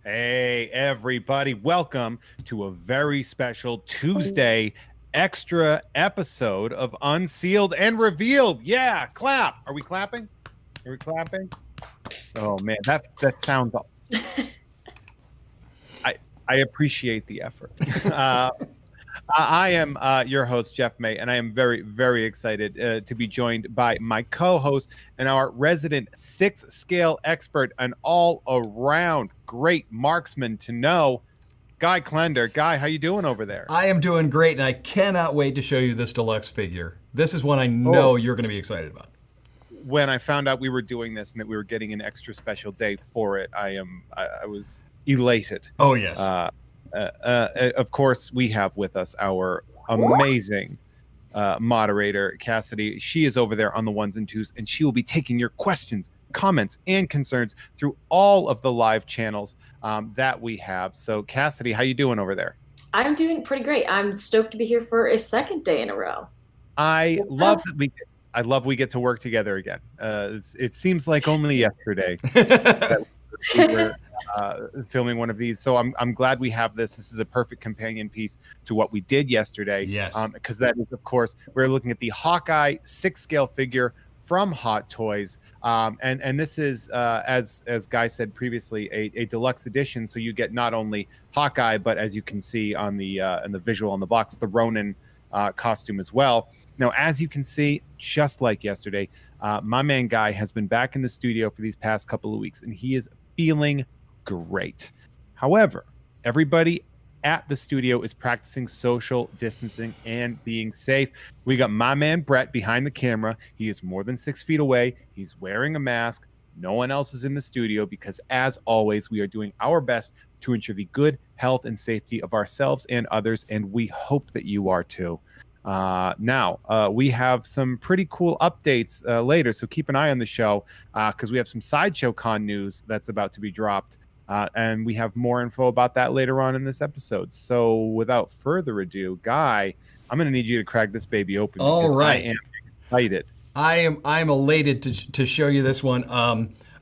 Hey, everybody. Welcome to a very special Tuesday extra episode of Unsealed and Revealed. Yeah, clap. Are we clapping? Are we clapping? Oh man, that sounds I appreciate the effort. I am your host, Jeff May, and I am very, very excited to be joined by my co-host and our resident six-scale expert, an all-around great marksman to know, Guy Klender. Guy, how you doing over there? I am doing great, and I cannot wait to show you this deluxe figure. This is one I know you're going to be excited about. When I found out we were doing this and that we were getting an extra special day for it, I was elated. Oh, yes. Of course, we have with us our amazing moderator, Cassidy. She is over there on the ones and twos, and she will be taking your questions, comments, and concerns through all of the live channels that we have. So, Cassidy, how you doing over there? I'm doing pretty great. I'm stoked to be here for a second day in a row. I love we get to work together again. It seems like only yesterday that we were filming one of these, so I'm glad we have this. This is a perfect companion piece to what we did yesterday. Yes, because that is, of course, we're looking at the Hawkeye 6-scale figure from Hot Toys, and this is as Guy said previously, a deluxe edition. So you get not only Hawkeye, but as you can see on the in the visual on the box, the Ronin costume as well. Now, as you can see, just like yesterday, my man Guy has been back in the studio for these past couple of weeks, and he is feeling great. However, everybody at the studio is practicing social distancing and being safe. We got my man Brett behind the camera. He is more than 6 feet away. He's wearing a mask. No one else is in the studio because, as always, we are doing our best to ensure the good health and safety of ourselves and others, and we hope that you are too. Now, we have some pretty cool updates later, so keep an eye on the show because we have some Sideshow Con news that's about to be dropped, and we have more info about that later on in this episode. So without further ado, Guy, I'm going to need you to crack this baby open. All right. I am excited. I'm elated to show you this one.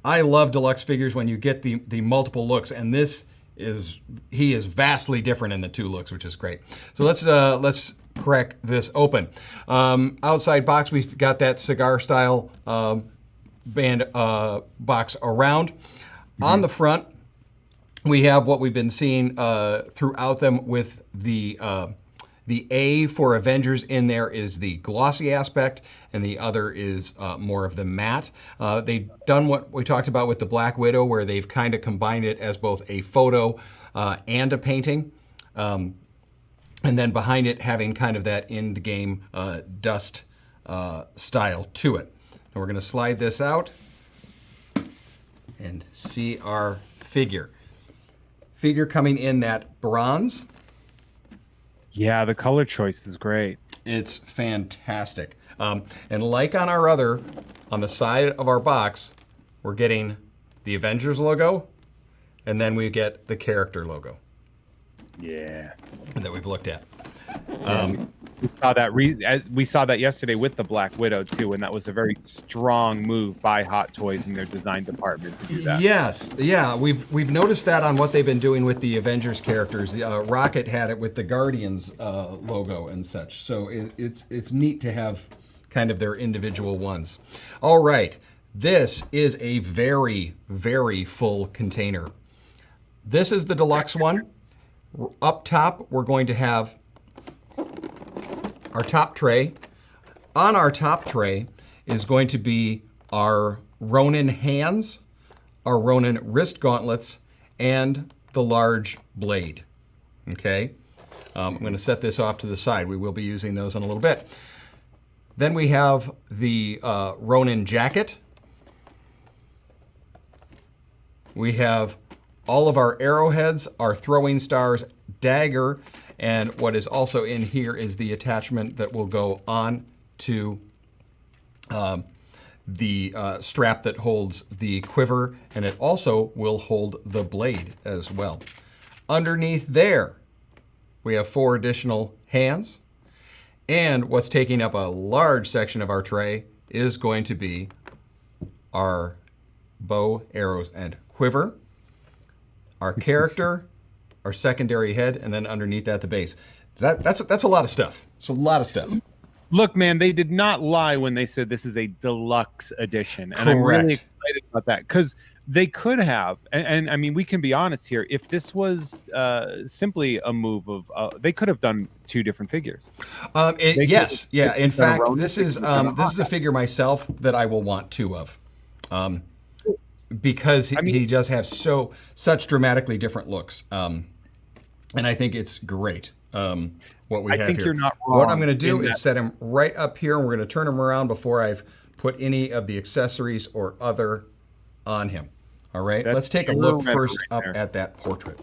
I love deluxe figures when you get the multiple looks, and he is vastly different in the two looks, which is great. So let's crack this open. Outside box, we've got that cigar style band box around. Mm-hmm. On the front, we have what we've been seeing throughout them with the A for Avengers in there is the glossy aspect, and the other is more of the matte. They've done what we talked about with the Black Widow, where they've kind of combined it as both a photo and a painting. And then behind it having kind of that Endgame dust style to it. Now we're going to slide this out and see our figure. Figure coming in that bronze. Yeah, the color choice is great. It's fantastic. And like on our other, on the side of our box, we're getting the Avengers logo, and then we get the character logo. Yeah, that we've looked at. We saw that yesterday with the Black Widow too, and that was a very strong move by Hot Toys in their design department to do that. Yes, yeah, we've noticed that on what they've been doing with the Avengers characters. Rocket had it with the Guardians logo and such, so it's neat to have kind of their individual ones. All right, this is a very, very full container. This is the deluxe one. Up top, we're going to have our top tray. On our top tray is going to be our Ronin hands, our Ronin wrist gauntlets, and the large blade. Okay? I'm going to set this off to the side. We will be using those in a little bit. Then we have the Ronin jacket. We have all of our arrowheads, our throwing stars, dagger, and what is also in here is the attachment that will go on to the strap that holds the quiver, and it also will hold the blade as well. Underneath there, we have 4 additional hands, and what's taking up a large section of our tray is going to be our bow, arrows, and quiver. our character, our secondary head, and then underneath that the base. That's a lot of stuff. It's a lot of stuff. Look, man, they did not lie when they said this is a deluxe edition, and I'm really excited about that because they could have, and I mean, we can be honest here. If this was simply a move of, they could have done 2 different figures. Yes, yeah. In fact, this is a figure myself that I will want 2 of, because he does have such dramatically different looks, and I think it's great. What we have think here. you're not wrong. What I'm going to do is set him right up here, and we're going to turn him around before I've put any of the accessories or other on him. All right, let's take a look first up at that portrait.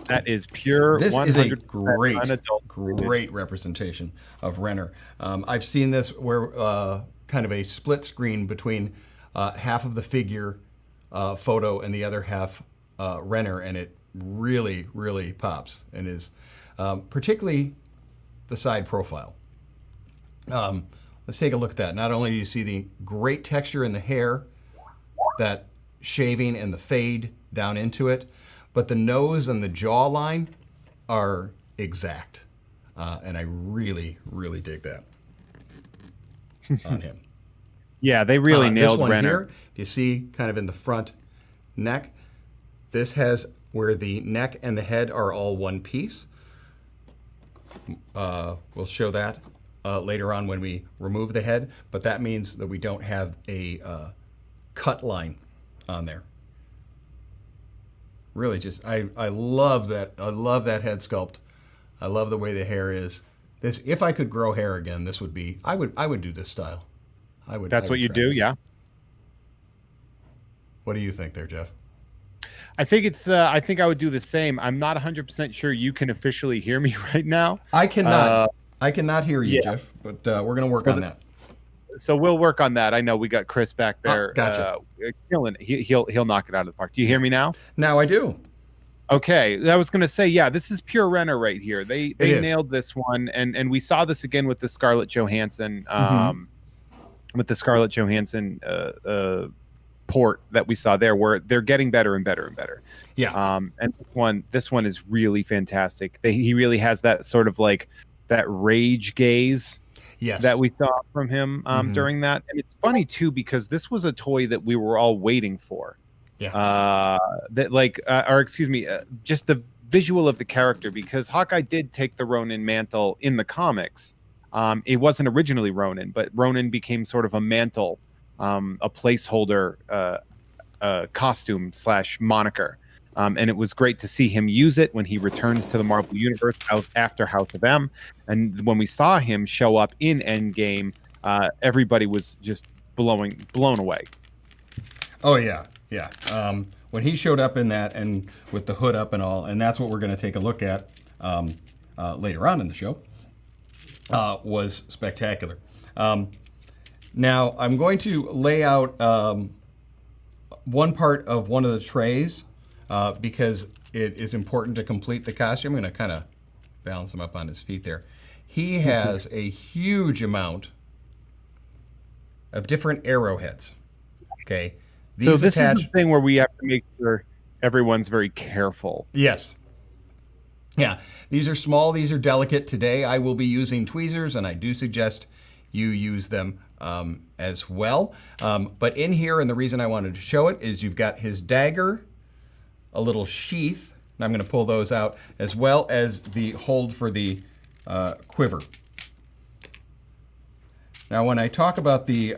That is pure. This is a great representation of Renner. I've seen this where kind of a split screen between half of the figure photo and the other half Renner, and it really, really pops and is particularly the side profile. Let's take a look at that. Not only do you see the great texture in the hair, that shaving and the fade down into it, but the nose and the jawline are exact. And I really, really dig that on him. Yeah, they really nailed this one Renner. Here, you see kind of in the front neck, this has where the neck and the head are all one piece. We'll show that later on when we remove the head, but that means that we don't have a cut line on there. Really, just I love that. I love that head sculpt. I love the way the hair is. This, if I could grow hair again, this would be. I would do this style. That's what you do, yeah. What do you think there, Jeff? I think it's. I think I would do the same. I'm not 100% sure you can officially hear me right now. I cannot. I cannot hear you, Jeff. But we're going to work on that. So we'll work on that. I know we got Chris back there. Gotcha. Killing it. He'll knock it out of the park. Do you hear me now? Now I do. Okay, I was going to say, yeah, this is pure Renner right here. They nailed this one, and we saw this again with the Scarlett Johansson, port that we saw there, where they're getting better and better and better. Yeah. And this one is really fantastic. He really has that sort of like that rage gaze. Yes. That we saw from him during that. And it's funny too, because this was a toy that we were all waiting for. Yeah. Just the visual of the character, because Hawkeye did take the Ronin mantle in the comics. It wasn't originally Ronin, but Ronin became sort of a mantle, a placeholder costume / moniker. And it was great to see him use it when he returns to the Marvel Universe after House of M. And when we saw him show up in Endgame, everybody was just blown away. Oh, yeah. Yeah. When he showed up in that and with the hood up and all, and that's what we're going to take a look at later on in the show, was spectacular. Now, I'm going to lay out one part of one of the trays because it is important to complete the costume. I'm going to kind of balance him up on his feet there. He has a huge amount of different arrowheads. Okay. So this is the thing where we have to make sure everyone's very careful. Yes. Yeah. These are small. These are delicate. Today I will be using tweezers, and I do suggest you use them as well. But in here, and the reason I wanted to show it is you've got his dagger, a little sheath, and I'm going to pull those out, as well as the hold for the quiver. Now, when I talk about the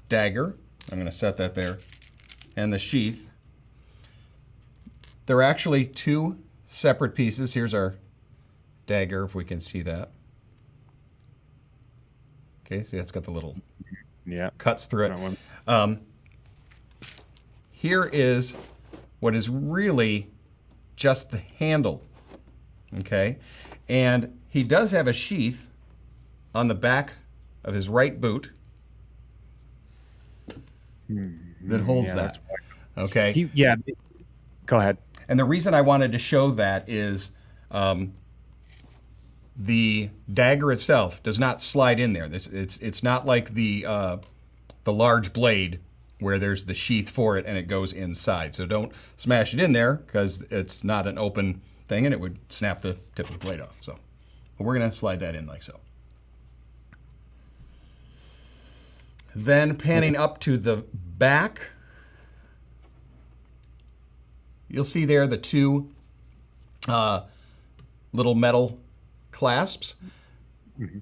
dagger, I'm going to set that there, and the sheath, they're actually 2 separate pieces. Here's our dagger, if we can see that. Okay, see, that's got the little cuts through it. Here is what is really just the handle, okay? And he does have a sheath on the back of his right boot that holds that, okay? Go ahead. And the reason I wanted to show that is the dagger itself does not slide in there. It's not like the large blade where there's the sheath for it and it goes inside. So don't smash it in there because it's not an open thing and it would snap the tip of the blade off. So but we're going to slide that in like so. Then panning up to the back, you'll see there the two little metal clasps.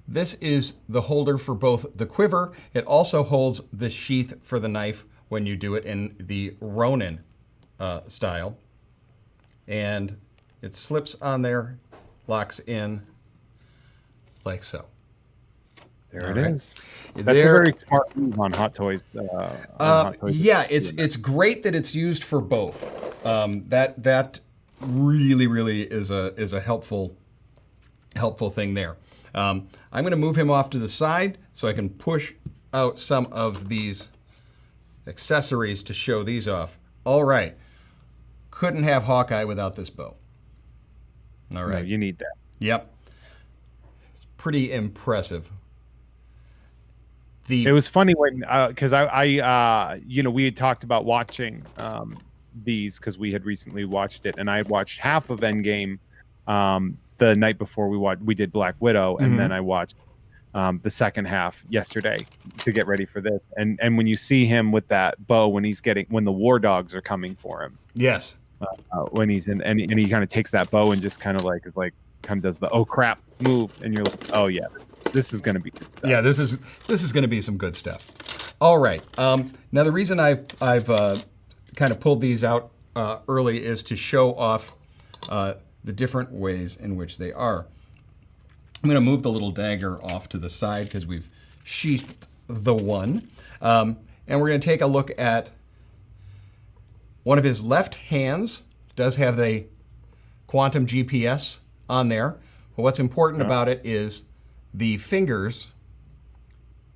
This is the holder for both the quiver. It also holds the sheath for the knife when you do it in the Ronin style. And it slips on there, locks in like so. There it is. That's a very smart move on Hot Toys. Yeah, it's great that it's used for both. That really is a helpful thing there. I'm going to move him off to the side so I can push out some of these accessories to show these off. All right. Couldn't have Hawkeye without this bow. All right. No, you need that. Yep. It's pretty impressive. It was funny when, because I we had talked about watching these because we had recently watched it, and I had watched half of Endgame the night before we did Black Widow, and then I watched the second half yesterday to get ready for this. And when you see him with that bow when the war dogs are coming for him, yes, when he's in and he kind of takes that bow and just kind of does the oh crap move, and you're like, oh yeah, this is going to be good stuff. Yeah, this is going to be some good stuff. All right. Now the reason I've kind of pulled these out early is to show off the different ways in which they are. I'm going to move the little dagger off to the side because we've sheathed the one. And we're going to take a look at one of his left hands. Does have the quantum GPS on there. But what's important about it is the fingers.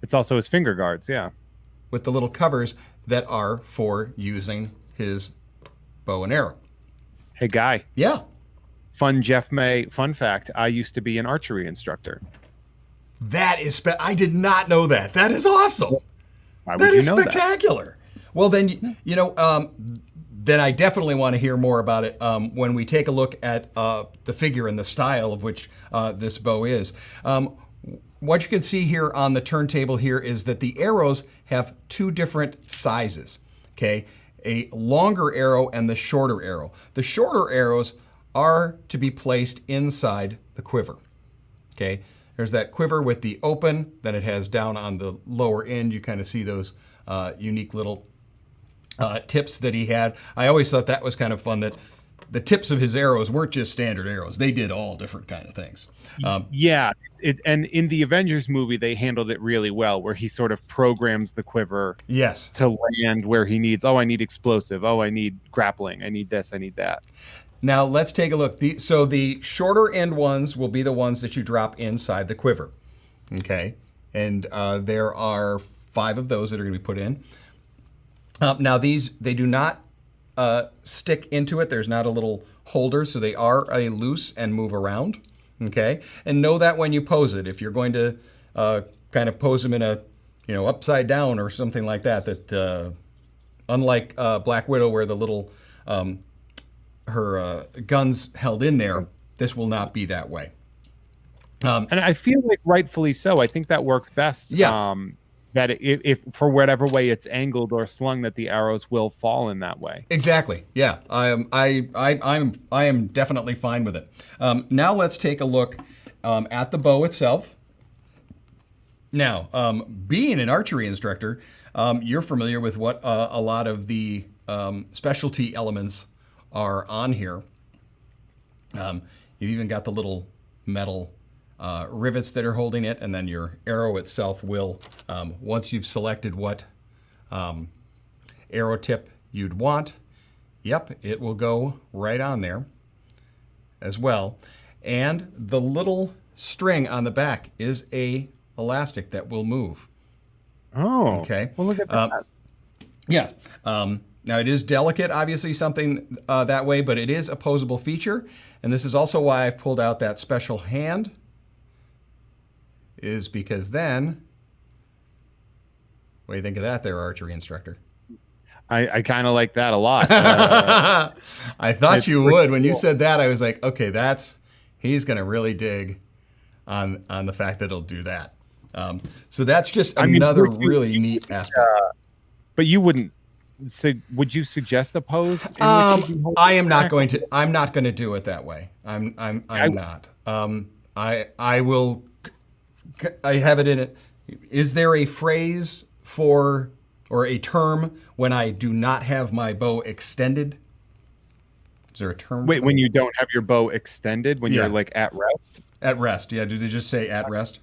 It's also his finger guards, yeah. With the little covers that are for using his bow and arrow. Hey, Guy. Yeah. Fun Jeff May fun fact, I used to be an archery instructor. That is I did not know that. That is awesome. Why would That you is know spectacular. Well, then, then I definitely want to hear more about it when we take a look at the figure and the style of which this bow is. What you can see here on the turntable here is that the arrows have two different sizes, okay? A longer arrow and the shorter arrow. The shorter arrows are to be placed inside the quiver, okay? There's that quiver with the open, then it has down on the lower end, you kind of see those unique little tips that he had. I always thought that was kind of fun that the tips of his arrows weren't just standard arrows. They did all different kind of things. Yeah, and in the Avengers movie, they handled it really well, where he sort of programs the quiver to land where he needs, I need explosive, I need grappling, I need this, I need that. Now let's take a look. So the shorter end ones will be the ones that you drop inside the quiver, okay? And there are 5 of those that are going to be put in. Now these, they do not stick into it. There's not a little holder, so they are a loose and move around, okay? And know that when you pose it, if you're going to kind of pose them in a, upside down or something like that, that unlike Black Widow where the little, her guns held in there, this will not be that way. And I feel like rightfully so. I think that works best. Yeah. That if for whatever way it's angled or slung, that the arrows will fall in that way. Exactly. Yeah. I am definitely fine with it. Now let's take a look at the bow itself. Now, being an archery instructor, you're familiar with what a lot of the specialty elements are on here. You've even got the little metal rivets that are holding it, and then your arrow itself will, once you've selected what arrow tip you'd want, it will go right on there as well. And the little string on the back is a elastic that will move. Oh, okay. Well, look at that. Yeah. Now it is delicate, obviously something that way, but it is a posable feature. And this is also why I've pulled out that special hand, is because then, what do you think of that there, archery instructor? I kind of like that a lot. I thought you would. When you said that, I was like, okay, he's going to really dig on the fact that it'll do that. So that's just another really neat aspect. But you wouldn't. Would you suggest a pose? I am not going to. I'm not going to do it that way. I'm not. I will. I have it in it. Is there a phrase for or a term when I do not have my bow extended? Is there a term? Wait, when you don't have your bow extended, when you're like at rest? At rest, yeah. Do they just say at rest?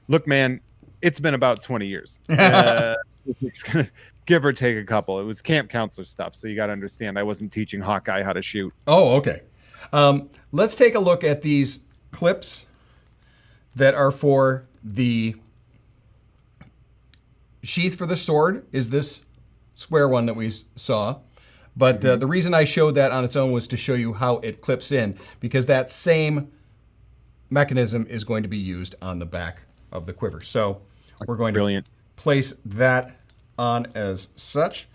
Look, man, it's been about 20 years. It's gonna give or take a couple. It was camp counselor stuff, so you got to understand I wasn't teaching Hawkeye how to shoot. Oh, okay. Let's take a look at these clips that are for the sheath for the sword. Is this square one that we saw? But the reason I showed that on its own was to show you how it clips in, because that same mechanism is going to be used on the back of the quiver. So we're going to place that on as such.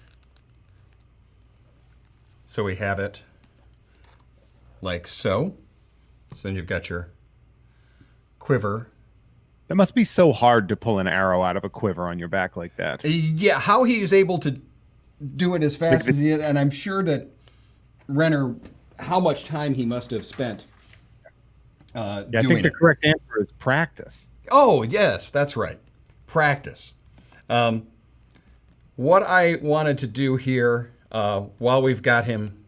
So we have it like so. So then you've got your quiver. That must be so hard to pull an arrow out of a quiver on your back like that. Yeah, how he is able to do it as fast as he is, and I'm sure that Renner, how much time he must have spent I think the correct answer is practice. Oh, yes, that's right. Practice. What I wanted to do here, while we've got him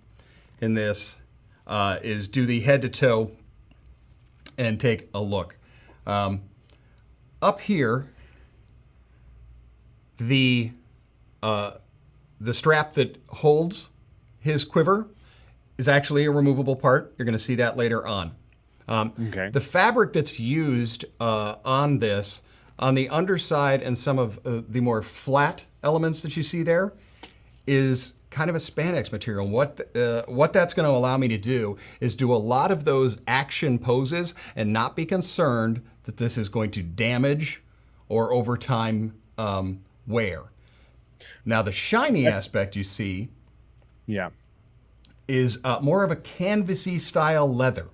in this, is do the head to toe and take a look. Up here, the strap that holds his quiver is actually a removable part. You're going to see that later on. Okay. The fabric that's used on this, on the underside and some of the more flat elements that you see there, is kind of a spandex material. What that's going to allow me to do is do a lot of those action poses and not be concerned that this is going to damage or over time wear. Now the shiny aspect you see is more of a canvasy style leather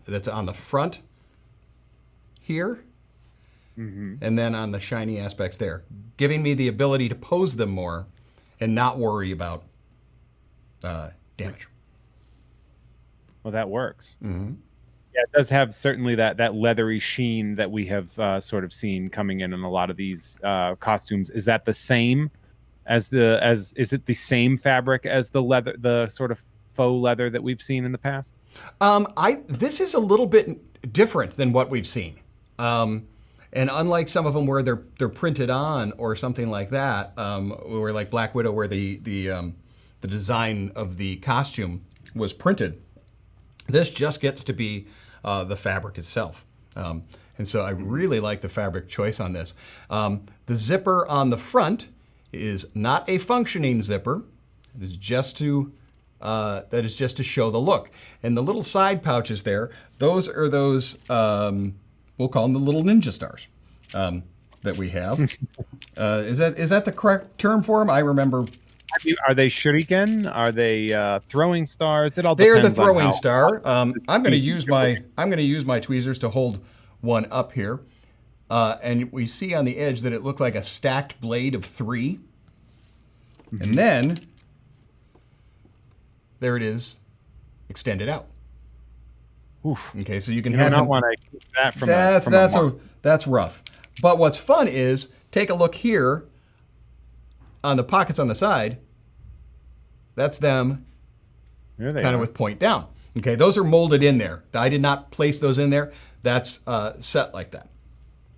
that's on the front here, and then on the shiny aspects there, giving me the ability to pose them more and not worry about damage. Well, that works. Yeah, it does have certainly that leathery sheen that we have sort of seen coming in a lot of these costumes. Is that the same as is it the same fabric as the leather, the sort of faux leather that we've seen in the past? This is a little bit different than what we've seen. And unlike some of them where they're printed on or something like that, or like Black Widow where the design of the costume was printed, this just gets to be the fabric itself. And so I really like the fabric choice on this. The zipper on the front is not a functioning zipper. It is just to show the look. And the little side pouches there, those are those, we'll call them the little ninja stars that we have. Is that the correct term for them? I remember. Are they shuriken? Are they throwing stars? It all They're depends the throwing on star. I'm going to use my tweezers to hold one up here, and we see on the edge that it looks like a stacked blade of 3, and then there it is, extended out. Oof. Okay, so you can You have do not want to keep that from that's rough. But what's fun is take a look here on the pockets on the side. That's them kind of with point down. Okay, those are molded in there. I did not place those in there. That's set like that.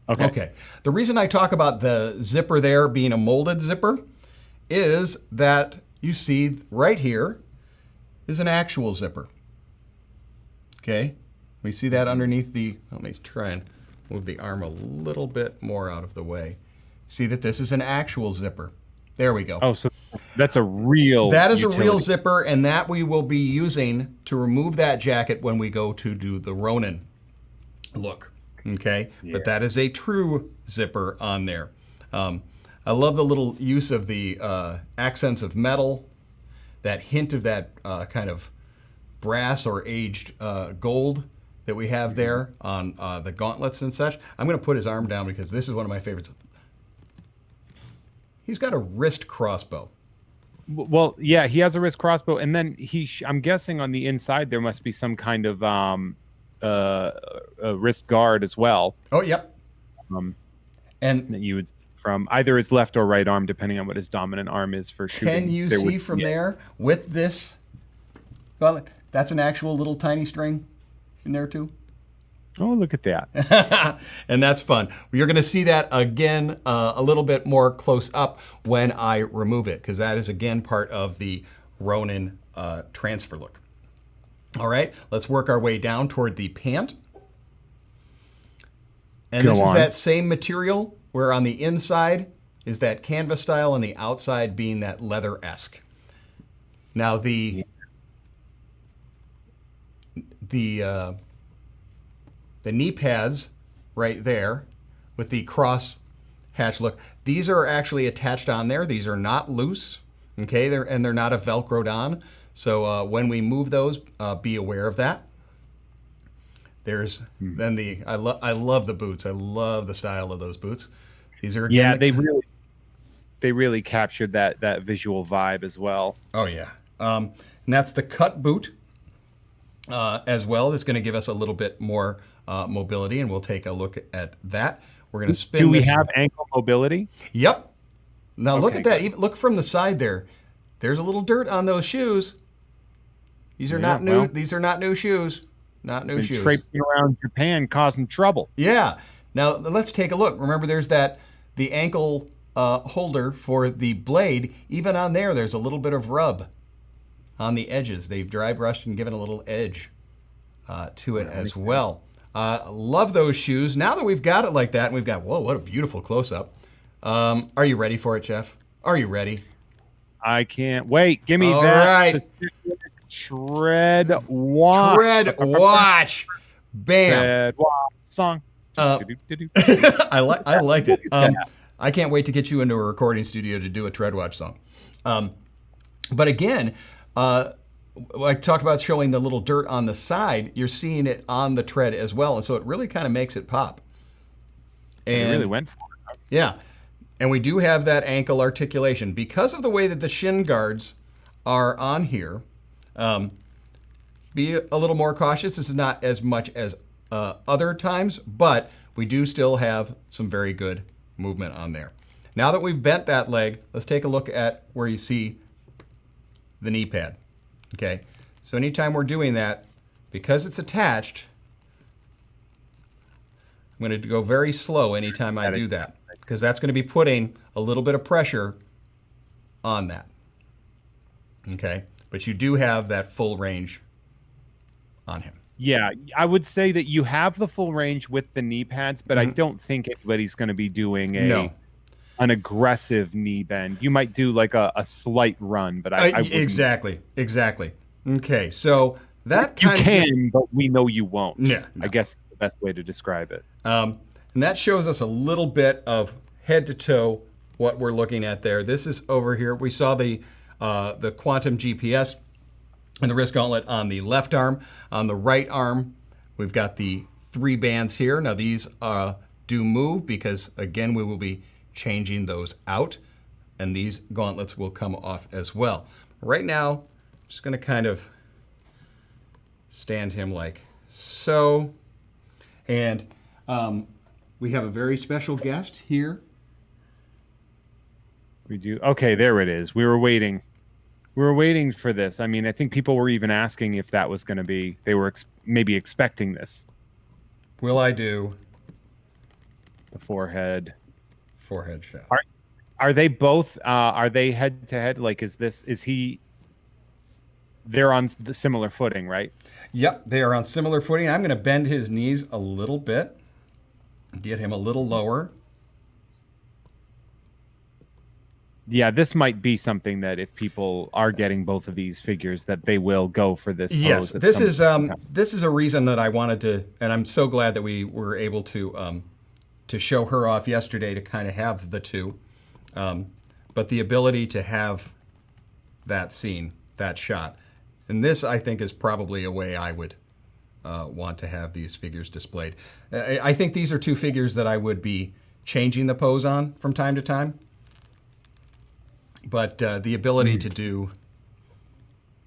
Okay. The reason I talk about the zipper there being a molded zipper is that you see right here is an actual zipper. Okay, we see that underneath the, let me try and move the arm a little bit more out of the way. See that this is an actual zipper. There we go. Oh, so that's a real That is utility. a real zipper, and that we will be using to remove that jacket when we go to do the Ronin look. Okay, but that is a true zipper on there. I love the little use of the accents of metal, that hint of that kind of brass or aged gold that we have there on the gauntlets and such. I'm going to put his arm down because this is one of my favorites. He's got a wrist crossbow. Well, yeah, he has a wrist crossbow, and then I'm guessing on the inside there must be some kind of a wrist guard as well. Oh, yep. And that you would from either his left or right arm, depending on what his dominant arm is for shooting. Can you see from there with this? Well, that's an actual little tiny string in there too. Oh, look at that. And that's fun. You're going to see that again a little bit more close up when I remove it, because that is again part of the Ronin transfer look. All right, let's work our way down toward the pant. And this is that same material where on the inside is that canvas style and the outside being that leather-esque. Now the knee pads right there with the cross hatch look, these are actually attached on there. These are not loose, okay? They're not a Velcroed on. So when we move those, be aware of that. There's then I love the boots. I love the style of those boots. These are they really captured that visual vibe as well. Oh yeah, and that's the cut boot as well. That's going to give us a little bit more mobility, and we'll take a look at that. We're going to spin. Do we have ankle mobility? Yep. Now look at that. Even, look from the side there. There's a little dirt on those shoes. These are not new. These are not new shoes. Not new shoes. Traipsing around Japan causing trouble. Yeah. Now let's take a look. Remember, there's the ankle holder for the blade. Even on there, there's a little bit of rub on the edges. They've dry brushed and given a little edge to it as well. Love those shoes. Now that we've got it like that, and we've got, whoa, what a beautiful close-up. Are you ready for it, Jeff? Are you ready? I can't wait. Give me all that right. Tread watch. Tread watch. Bam. Tread watch song. I liked it. I can't wait to get you into a recording studio to do a Tread watch song. But again, I talked about showing the little dirt on the side. You're seeing it on the tread as well, and so it really kind of makes it pop. And it really went for it. Yeah. And we do have that ankle articulation. Because of the way that the shin guards are on here, be a little more cautious. This is not as much as other times, but we do still have some very good movement on there. Now that we've bent that leg, let's take a look at where you see the knee pad. Okay, so anytime we're doing that, because it's attached, I'm going to go very slow anytime I do that, because that's going to be putting a little bit of pressure on that. Okay, but you do have that full range on him. Yeah, I would say that you have the full range with the knee pads, but I don't think anybody's going to be doing an aggressive knee bend. You might do like a slight run, but I wouldn't. Exactly. Okay, so that you can, but we know you won't. Yeah, no. I guess the best way to describe it. And that shows us a little bit of head to toe what we're looking at there. This is over here. We saw the quantum GPS and the wrist gauntlet on the left arm. On the right arm, we've got the 3 bands here. Now these do move because, again, we will be changing those out, and these gauntlets will come off as well. Right now, I'm just going to kind of stand him like so. And we have a very special guest here. We do. Okay, there it is. We were waiting. We were waiting for this. I mean, I think people were even asking if that was going to be, they were maybe expecting this. Will I do the forehead shot? Are they both, are they head to head? Like, they're on the similar footing, right? Yep, they are on similar footing. I'm going to bend his knees a little bit, get him a little lower. Yeah, this might be something that if people are getting both of these figures, that they will go for this pose. Yes, this is a reason that I wanted to, and I'm so glad that we were able to show her off yesterday to kind of have the two. But the ability to have that scene, that shot, and this I think is probably a way I would want to have these figures displayed. I think these are two figures that I would be changing the pose on from time to time. But the ability to do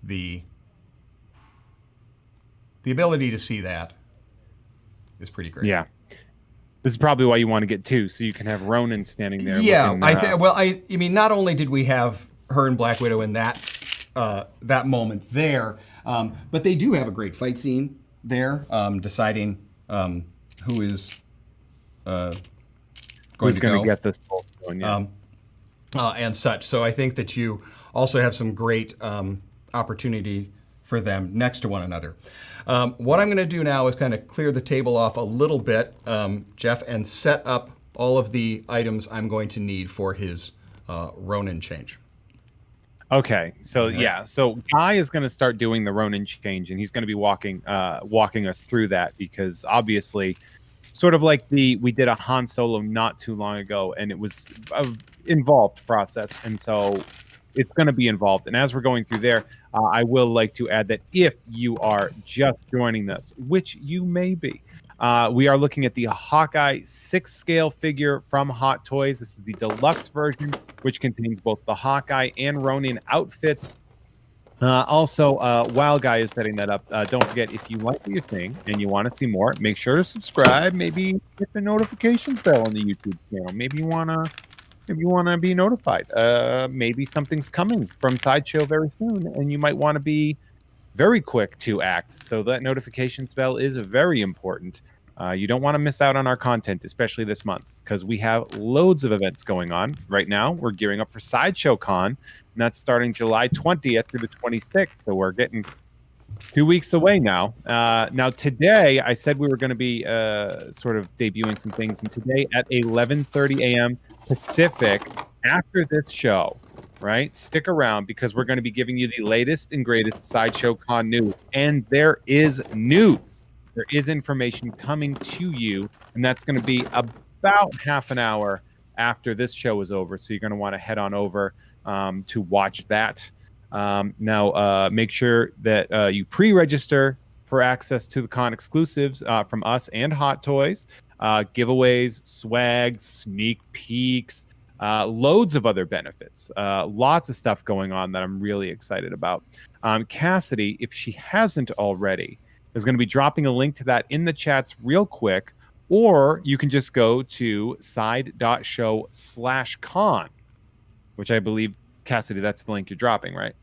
the ability to see that is pretty great. Yeah. This is probably why you want to get two, so you can have Ronan standing there. Yeah, looking, I mean, not only did we have her and Black Widow in that moment there, but they do have a great fight scene there, deciding who is who's going to get this bolt going. Yeah. And such. So I think that you also have some great opportunity for them next to one another. What I'm going to do now is kind of clear the table off a little bit, Jeff, and set up all of the items I'm going to need for his Ronin change. Okay, so yeah, so Guy is going to start doing the Ronin change, and he's going to be walking us through that, because obviously, sort of like we did a Han Solo not too long ago, and it was an involved process, and so it's going to be involved. And as we're going through there, I will like to add that if you are just joining us, which you may be, we are looking at the Hawkeye 6-scale figure from Hot Toys. This is the deluxe version, which contains both the Hawkeye and Ronin outfits. Also, while Guy is setting that up, don't forget, if you like what you're seeing and you want to see more, make sure to subscribe. Maybe hit the notifications bell on the YouTube channel. Maybe you want to be notified. Maybe something's coming from Sideshow very soon, and you might want to be very quick to act. So that notifications bell is very important. You don't want to miss out on our content, especially this month, because we have loads of events going on right now. We're gearing up for Sideshow Con, and that's starting July 20th through the 26th. So we're getting 2 weeks away now. Now today, I said we were going to be sort of debuting some things, and today at 11:30 a.m. Pacific, after this show, right? Stick around, because we're going to be giving you the latest and greatest Sideshow Con news, and there is news. There is information coming to you, and that's going to be about half an hour after this show is over. So you're going to want to head on over to watch that. Now, make sure that you pre-register for access to the con exclusives from us and Hot Toys, giveaways, swag, sneak peeks, loads of other benefits, lots of stuff going on that I'm really excited about. Cassidy, if she hasn't already, is going to be dropping a link to that in the chats real quick, or you can just go to side.show/con, which I believe, Cassidy, that's the link you're dropping, right?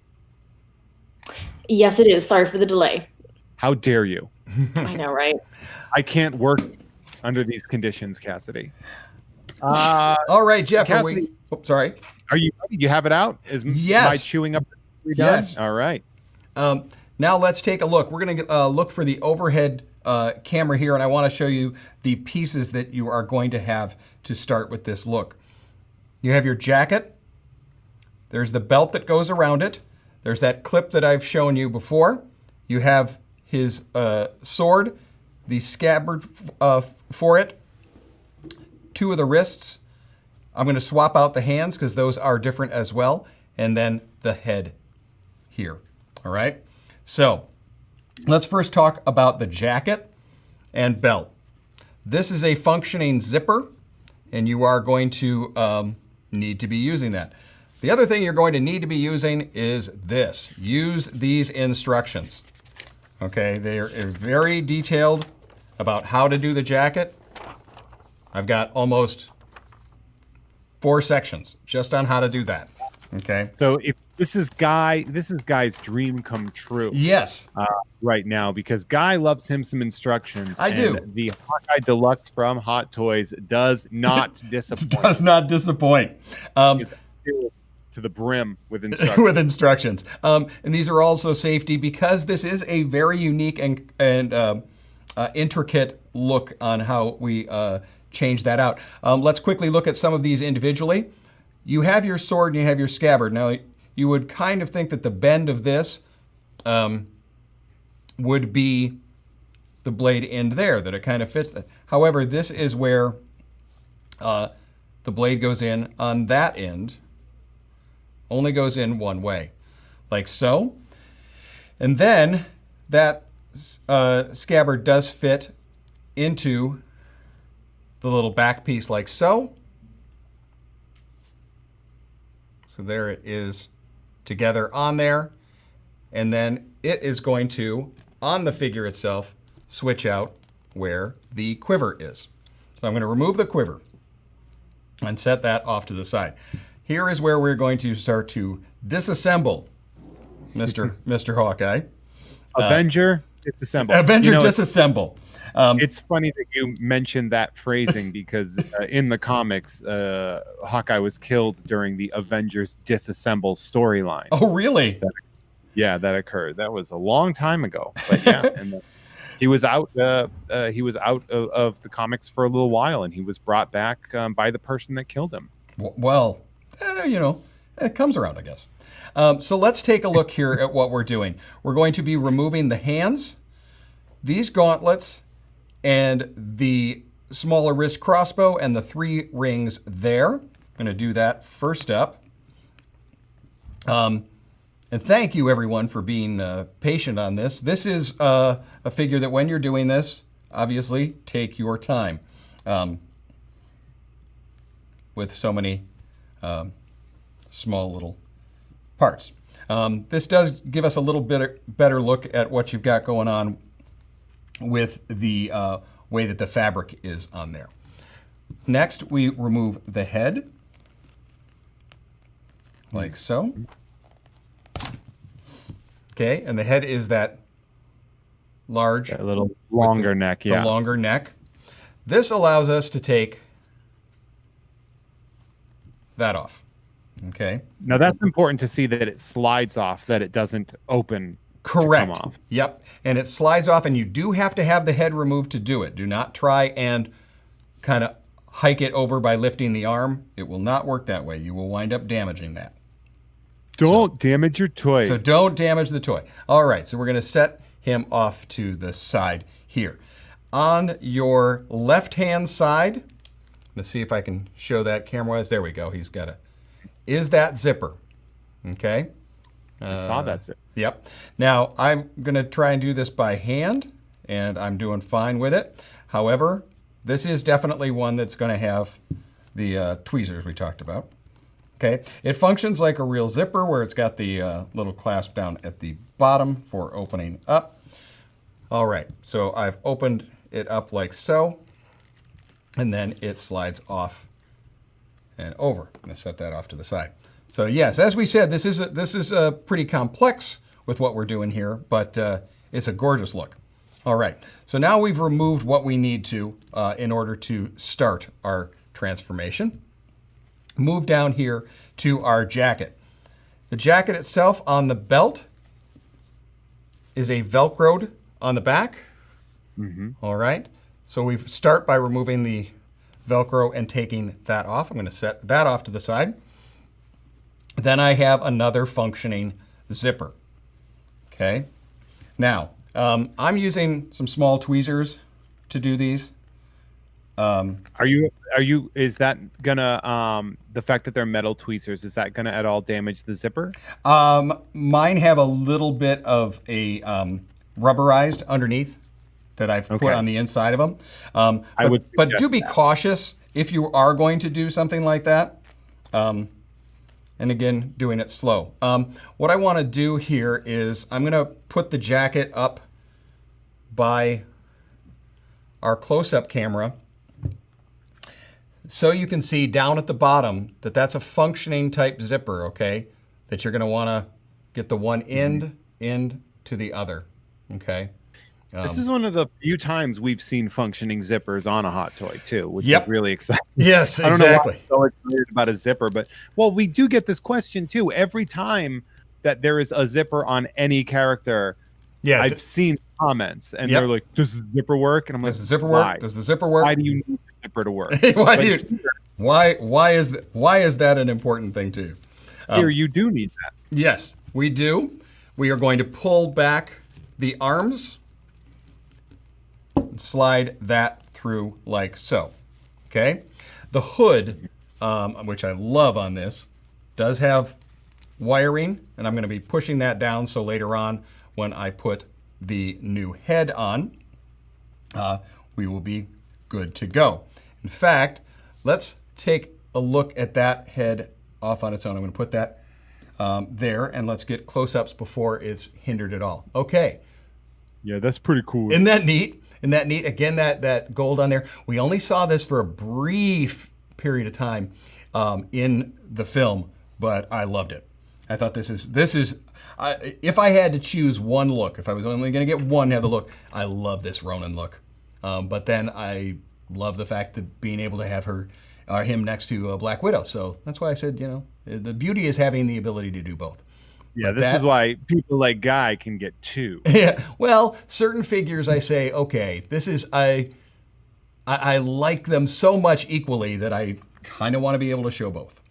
Yes, it is. Sorry for the delay. How dare you? I know, right? I can't work under these conditions, Cassidy. All right, Jeff. Cassidy, sorry. Are you ready? You have it out? Yes. Am I chewing up? Yes. All right. Now let's take a look. We're going to look for the overhead camera here, and I want to show you the pieces that you are going to have to start with this look. You have your jacket. There's the belt that goes around it. There's that clip that I've shown you before. You have his sword, the scabbard for it, 2 of the wrists. I'm going to swap out the hands because those are different as well, and then the head here. All right? So let's first talk about the jacket and belt. This is a functioning zipper, and you are going to need to be using that. The other thing you're going to need to be using is this. Use these instructions. Okay, they are very detailed about how to do the jacket. I've got almost 4 sections just on how to do that. Okay. So if this is Guy's dream come true. Yes. Right now, because Guy loves him some instructions. I do. The Hawkeye Deluxe from Hot Toys does not disappoint. Does not disappoint. To the brim with instructions. With instructions. And these are also safety, because this is a very unique and intricate look on how we change that out. Let's quickly look at some of these individually. You have your sword and you have your scabbard. Now, you would kind of think that the bend of this would be the blade end there, that it kind of fits that. However, this is where the blade goes in on that end, only goes in one way, like so. And then that scabbard does fit into the little back piece like so. So there it is together on there. And then it is going to, on the figure itself, switch out where the quiver is. So I'm going to remove the quiver and set that off to the side. Here is where we're going to start to disassemble Mr. Hawkeye. Avenger, disassemble. Avenger, disassemble. It's funny that you mentioned that phrasing because in the comics, Hawkeye was killed during the Avengers disassemble storyline. Oh, really? That occurred. That was a long time ago. But yeah, and he was out. He was out of the comics for a little while, and he was brought back by the person that killed him. Well, it comes around, I guess. So let's take a look here at what we're doing. We're going to be removing the hands, these gauntlets, and the smaller wrist crossbow, and the 3 rings there. I'm going to do that first up. And thank you, everyone, for being patient on this. This is a figure that when you're doing this, obviously, take your time with so many small little parts. This does give us a little bit better look at what you've got going on with the way that the fabric is on there. Next, we remove the head, like so. Okay, and the head is that large, a little longer neck, yeah. The longer neck. This allows us to take that off. Okay. Now that's important to see that it slides off, that it doesn't open. Correct. To come off. Yep. And it slides off, and you do have to have the head removed to do it. Do not try and kind of hike it over by lifting the arm. It will not work that way. You will wind up damaging that. Don't damage your toy. So don't damage the toy. All right, so we're going to set him off to the side here. On your left-hand side, let's see if I can show that camera-wise. There we go. He's got is that zipper. Okay. I saw that zipper. Yep. Now, I'm going to try and do this by hand, and I'm doing fine with it. However, this is definitely one that's going to have the tweezers we talked about. Okay, it functions like a real zipper where it's got the little clasp down at the bottom for opening up. All right, so I've opened it up like so, and then it slides off and over. I'm going to set that off to the side. So yes, as we said, this is pretty complex with what we're doing here, but it's a gorgeous look. All right, so now we've removed what we need to in order to start our transformation. Move down here to our jacket. The jacket itself on the belt is a Velcroed on the back. Mm-hmm. All right. So we start by removing the Velcro and taking that off. I'm going to set that off to the side. Then I have another functioning zipper. Okay. Now, I'm using some small tweezers to do these. Is that gonna, the fact that they're metal tweezers, is that gonna at all damage the zipper? Mine have a little bit of a rubberized underneath that I've put on the inside of them. But do be cautious if you are going to do something like that. And again, doing it slow. What I want to do here is I'm going to put the jacket up by our close-up camera so you can see down at the bottom that that's a functioning type zipper, okay? That you're going to want to get the one end to the other, okay? This is one of the few times we've seen functioning zippers on a hot toy too, which is really exciting. Yes, I don't know why I'm so excited about a zipper, but well, we do get this question too every time that there is a zipper on any character. Yeah, I've seen comments and they're like, "Does the zipper work?" And I'm like, "Does the zipper work? Does the zipper work? Why do you need the zipper to work? Why is that an important thing to you?" Here, you do need that. Yes, we do. We are going to pull back the arms. Slide that through like so. Okay? The hood which I love on this, does have wiring, and I'm going to be pushing that down so later on when I put the new head on, we will be good to go. In fact, let's take a look at that head off on its own. I'm going to put that there, and let's get close-ups before it's hindered at all. Okay. Yeah, that's pretty cool. Isn't that neat? Isn't that neat? Again, that gold on there. We only saw this for a brief period of time in the film, but I loved it. I thought this is if I had to choose one look, if I was only going to get one other look, I love this Ronin look. But then I love the fact that being able to have him next to Black Widow. So that's why I said, the beauty is having the ability to do both. Yeah, this is why people like Guy can get two. Yeah, well, certain figures I say, okay, this is I like them so much equally that I kind of want to be able to show both.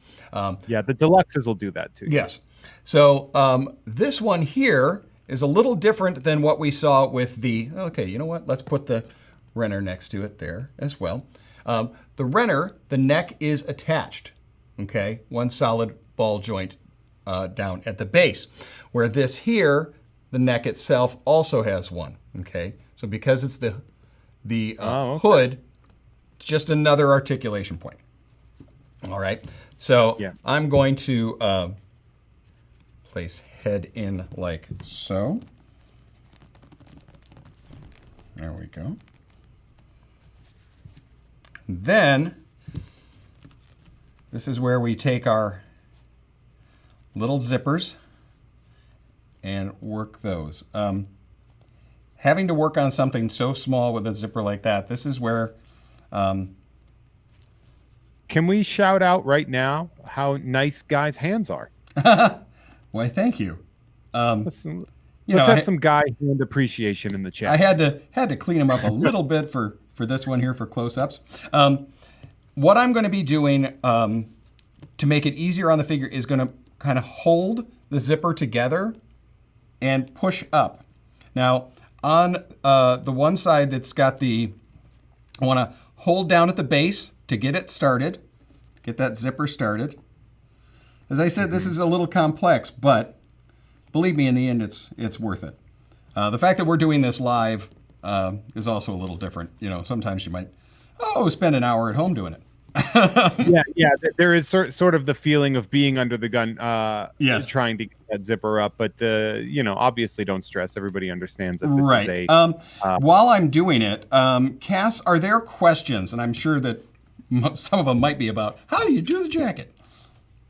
Yeah, the deluxes will do that too. Yes. So this one here is a little different than what we saw with the, okay, you know what? Let's put the Renner next to it there as well. The Renner, the neck is attached, okay? One solid ball joint down at the base. Where this here, the neck itself also has one, okay? So because it's the hood, it's just another articulation point. All right, so yeah. I'm going to place head in like so. There we go. Then, this is where we take our little zippers and work those. Having to work on something so small with a zipper like that, this is where... Can we shout out right now how nice Guy's hands are? Why, thank you. Let's have some Guy hand appreciation in the chat. I had to clean them up a little bit for this one here for close-ups. What I'm going to be doing to make it easier on the figure is going to kind of hold the zipper together and push up. Now, on the one side that's got I want to hold down at the base to get it started, get that zipper started. As I said, this is a little complex, but believe me, in the end, it's worth it. The fact that we're doing this live is also a little different. Sometimes you might, spend an hour at home doing it. yeah. There is sort of the feeling of being under the gun, yes, trying to get that zipper up. But obviously, don't stress. Everybody understands that this right. is a. While I'm doing it, Cass, are there questions? And I'm sure that some of them might be about how do you do the jacket.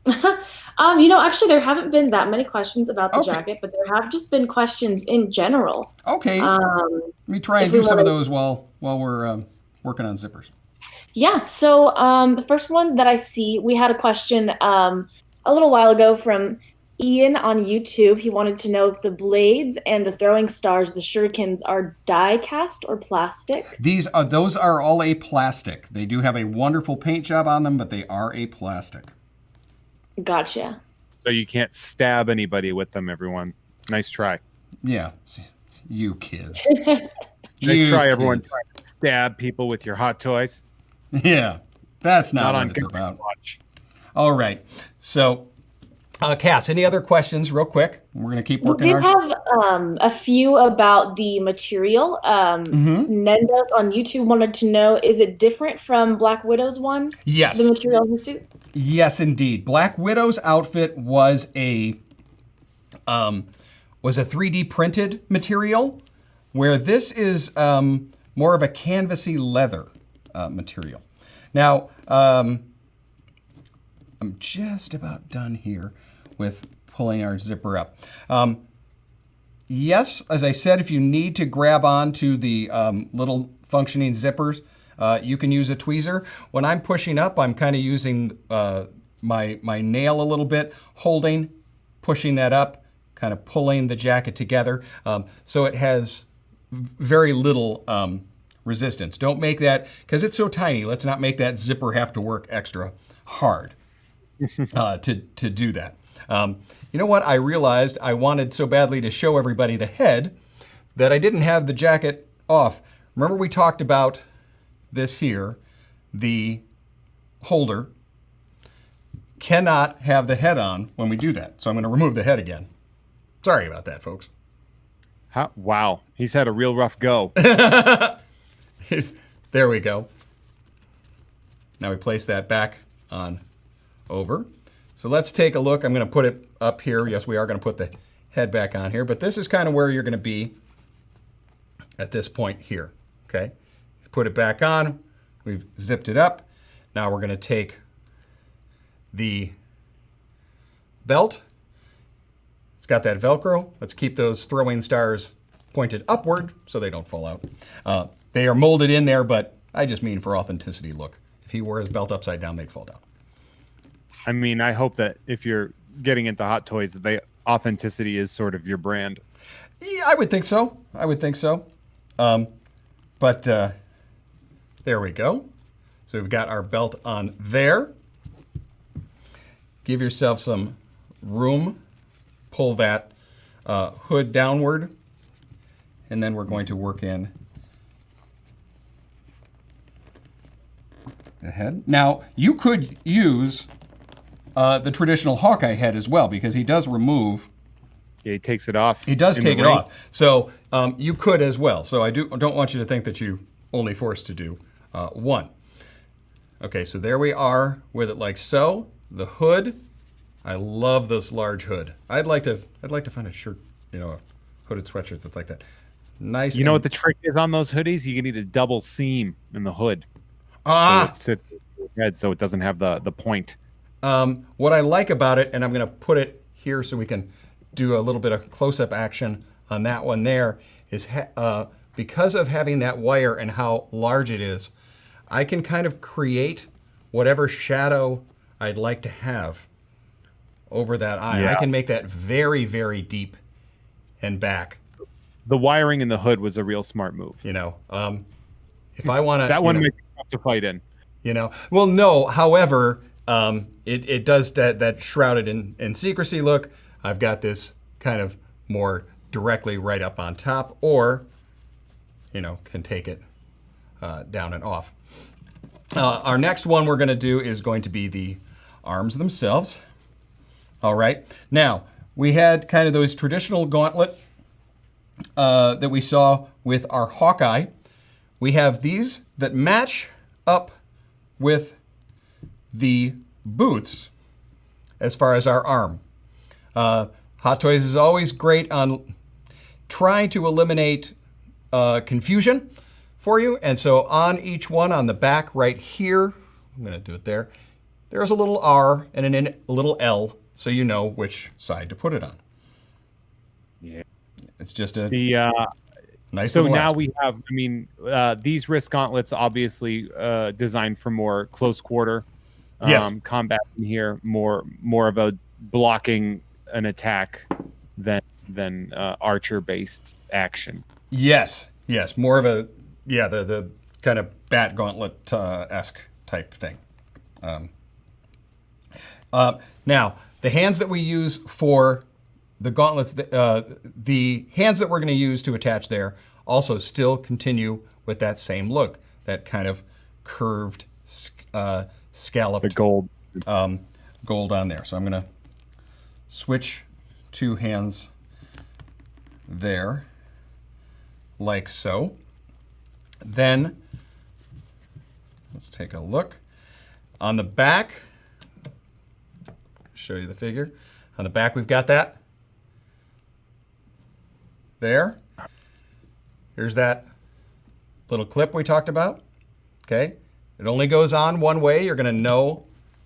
Actually, there haven't been that many questions about the jacket, but there have just been questions in general. Okay. Let me try and do some of those while we're working on zippers. Yeah. So the first one that I see, we had a question a little while ago from Ian on YouTube. He wanted to know if the blades and the throwing stars, the shurikens, are die cast or plastic. Those are all a plastic. They do have a wonderful paint job on them, but they are a plastic. Gotcha. So you can't stab anybody with them, everyone. Nice try. Yeah. You kids. Nice try, everyone. Trying to stab people with your hot toys. Yeah. That's not what it's about. Watch. All right. So, Cass, any other questions real quick? We're going to keep working. We did have a few about the material. Nendos on YouTube wanted to know, is it different from Black Widow's one? Yes. The material of the suit? Yes, indeed. Black Widow's outfit was a 3D printed material, where this is more of a canvasy leather material. Now, I'm just about done here with pulling our zipper up. Yes, as I said, if you need to grab onto the little functioning zippers, you can use a tweezer. When I'm pushing up, I'm kind of using my nail a little bit, holding, pushing that up, kind of pulling the jacket together. So it has very little resistance. Don't make that, because it's so tiny, let's not make that zipper have to work extra hard to do that. You know what? I realized I wanted so badly to show everybody the head that I didn't have the jacket off. Remember we talked about this here, the holder. cannot have the head on when we do that. So I'm going to remove the head again. Sorry about that, folks. Wow. He's had a real rough go. There we go. Now we place that back on over. So let's take a look. I'm going to put it up here. Yes, we are going to put the head back on here, but this is kind of where you're going to be at this point here. Okay. Put it back on. We've zipped it up. Now we're going to take the belt. It's got that Velcro. Let's keep those throwing stars pointed upward so they don't fall out. They are molded in there, but I just mean for authenticity look. If he wore his belt upside down, they'd fall down. I mean, I hope that if you're getting into Hot Toys, the authenticity is sort of your brand. Yeah, I would think so. But there we go. So we've got our belt on there. Give yourself some room. Pull that hood downward. And then we're going to work in the head. Now, you could use the traditional Hawkeye head as well, because he does remove. Yeah, he takes it off. He does take it off. So you could as well. So I don't want you to think that you only forced to do one. Okay, so there we are with it like so. The hood. I love this large hood. I'd like to find a shirt, a hooded sweatshirt that's like that. Nice. You know what the trick is on those hoodies? You need a double seam in the hood. So it sits in your head so it doesn't have the point. What I like about it, and I'm going to put it here so we can do a little bit of close-up action on that one there, is because of having that wire and how large it is, I can kind of create whatever shadow I'd like to have over that eye. Yeah. I can make that very, very deep and back. The wiring in the hood was a real smart move. If I want to... That one makes it tough to fight in. Well, no, however... it does that shrouded in secrecy look. I've got this kind of more directly right up on top, or, can take it down and off. Our next one we're going to do is going to be the arms themselves. All right. Now, we had kind of those traditional gauntlet that we saw with our Hawkeye. We have these that match up with the boots as far as our arm. Hot Toys is always great on trying to eliminate confusion for you. And so on each one on the back right here, I'm going to do it there, there's a little R and a little L so you know which side to put it on. Yeah. It's just a nice So little now aspect. we have, these wrist gauntlets obviously designed for more close quarter Yes. combat in here, more of a blocking an attack than archer based action. Yes, more of a the kind of bat gauntlet esque type thing. Now the hands that we use for the gauntlets, the hands that we're going to use to attach there also still continue with that same look, that kind of curved, scalloped The gold. gold on there. So I'm going to switch two hands there, like so. Then let's take a look. On the back, show you the figure. On the back, we've got that. There. Here's that little clip we talked about. Okay. It only goes on one way. You're going to know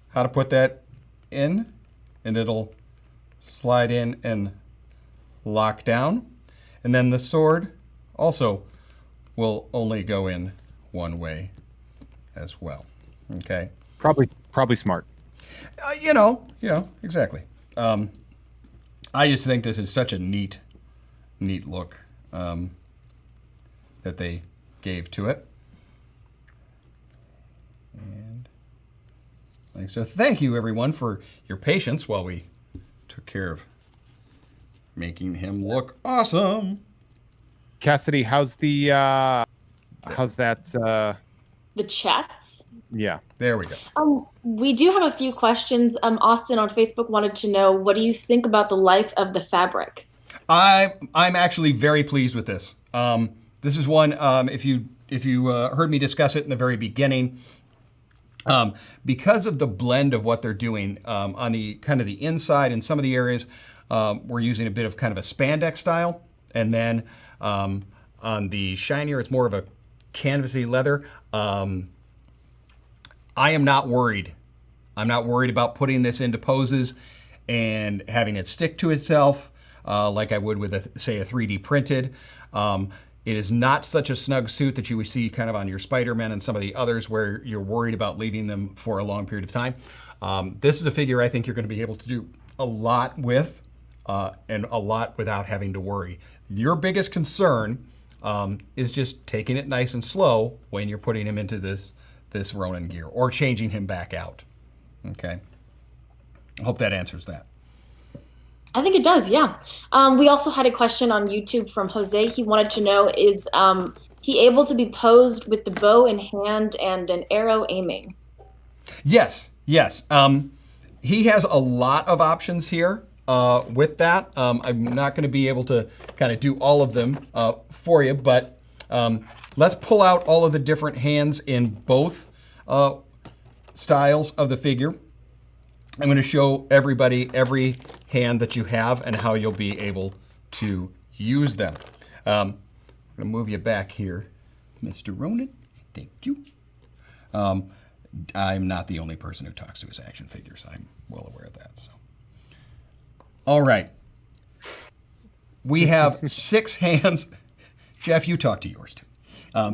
how to put that in, and it'll slide in and lock down. And then the sword also will only go in one way as well. Okay. Probably smart. Exactly. I just think this is such a neat look that they gave to it. And like so, thank you everyone for your patience while we took care of making him look awesome. Cassidy, how's that the chats. Yeah. There we go. We do have a few questions. Austin on Facebook wanted to know, what do you think about the life of the fabric? I'm actually very pleased with this. This is one, if you heard me discuss it in the very beginning, because of the blend of what they're doing on the kind of the inside and some of the areas, we're using a bit of kind of a spandex style, and then on the shinier, it's more of a canvasy leather. I am not worried. I'm not worried about putting this into poses and having it stick to itself like I would with, say, a 3D printed. It is not such a snug suit that you would see kind of on your Spider-Man and some of the others where you're worried about leaving them for a long period of time. This is a figure I think you're going to be able to do a lot with and a lot without having to worry. Your biggest concern is just taking it nice and slow when you're putting him into this Ronin gear or changing him back out. Okay. I hope that answers that. I think it does, yeah. We also had a question on YouTube from Jose. He wanted to know, is he able to be posed with the bow in hand and an arrow aiming? Yes. He has a lot of options here with that. I'm not going to be able to kind of do all of them for you, but let's pull out all of the different hands in both styles of the figure. I'm going to show everybody every hand that you have and how you'll be able to use them. I'm going to move you back here, Mr. Ronin. Thank you. I'm not the only person who talks to his action figures. I'm well aware of that. So, all right. We have 6 hands. Jeff, you talk to yours too.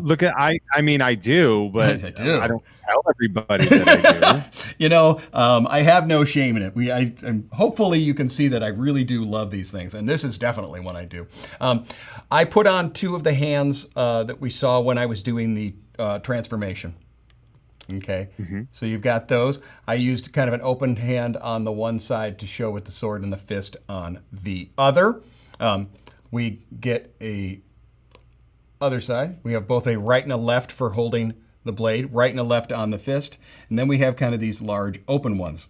Look at I mean I do, but I do. I don't tell everybody that I do. I have no shame in it. Hopefully you can see that I really do love these things, and this is definitely one I do. I put on 2 of the hands that we saw when I was doing the transformation. Okay, So you've got those. I used kind of an open hand on the one side to show with the sword and the fist on the other. We get a other side. We have both a right and a left for holding the blade, right and a left on the fist, and then we have kind of these large open ones.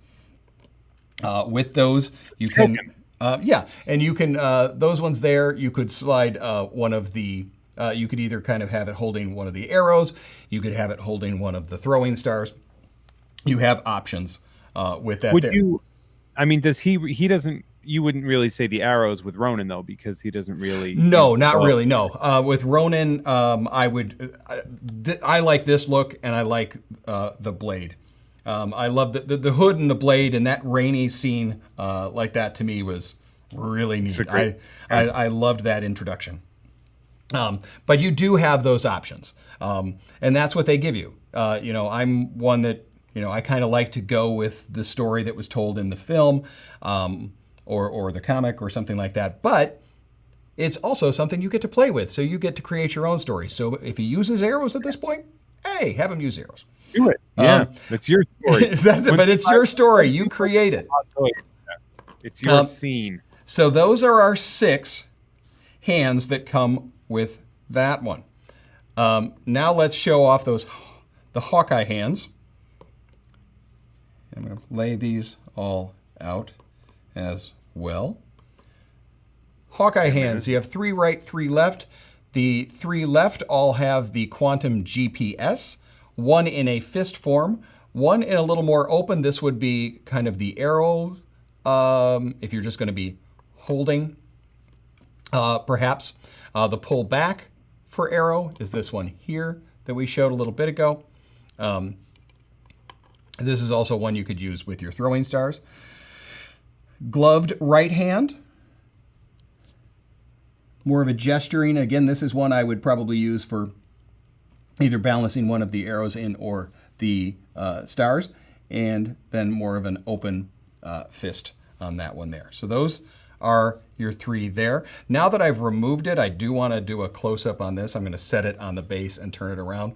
With those, you can, and you can, those ones there, you could slide one of the, you could either kind of have it holding one of the arrows, you could have it holding one of the throwing stars. You have options with that. Does he doesn't, you wouldn't really say the arrows with Ronin though, because he doesn't really. No, not really. No, with Ronin, I like this look, and I like the blade. I love the hood and the blade, and that rainy scene like that to me was really neat. I loved that introduction. But you do have those options, and that's what they give you. I'm one that I kind of like to go with the story that was told in the film. Or the comic or something like that. But it's also something you get to play with. So you get to create your own story. So if he uses arrows at this point, hey, have him use arrows. Do it. Yeah, it's your story. But it's your story. You create it. It's your scene. So those are our 6 hands that come with that one. Now let's show off the Hawkeye hands. I'm going to lay these all out as well. Hawkeye hands, you have 3 right, 3 left. The 3 left all have the quantum GPS, 1 in a fist form, 1 in a little more open. This would be kind of the arrow, if you're just going to be holding, perhaps. The pull back for arrow is this one here that we showed a little bit ago. This is also one you could use with your throwing stars. Gloved right hand, more of a gesturing. Again, this is one I would probably use for either balancing one of the arrows in or the stars, and then more of an open fist on that one there. So those are your 3 there. Now that I've removed it, I do want to do a close-up on this. I'm going to set it on the base and turn it around.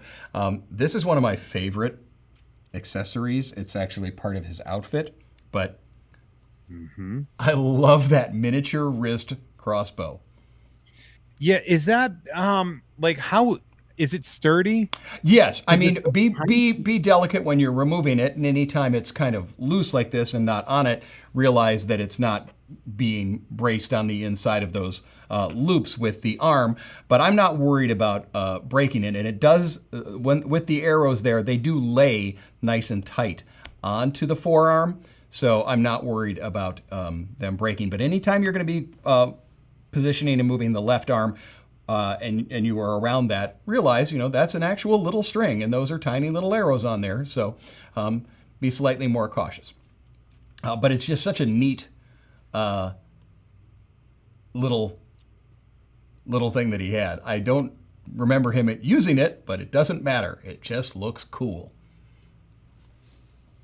This is one of my favorite accessories. It's actually part of his outfit, but I love that miniature wrist crossbow. Yeah, is that like how Is it sturdy? Yes, I mean, be delicate when you're removing it, and anytime it's kind of loose like this and not on it, realize that it's not being braced on the inside of those loops with the arm. But I'm not worried about breaking it, and it does, with the arrows there, they do lay nice and tight onto the forearm, so I'm not worried about them breaking. But anytime you're going to be positioning and moving the left arm, and you are around that, realize, that's an actual little string, and those are tiny little arrows on there, so be slightly more cautious. But it's just such a neat little thing that he had. I don't remember him using it, but it doesn't matter. It just looks cool.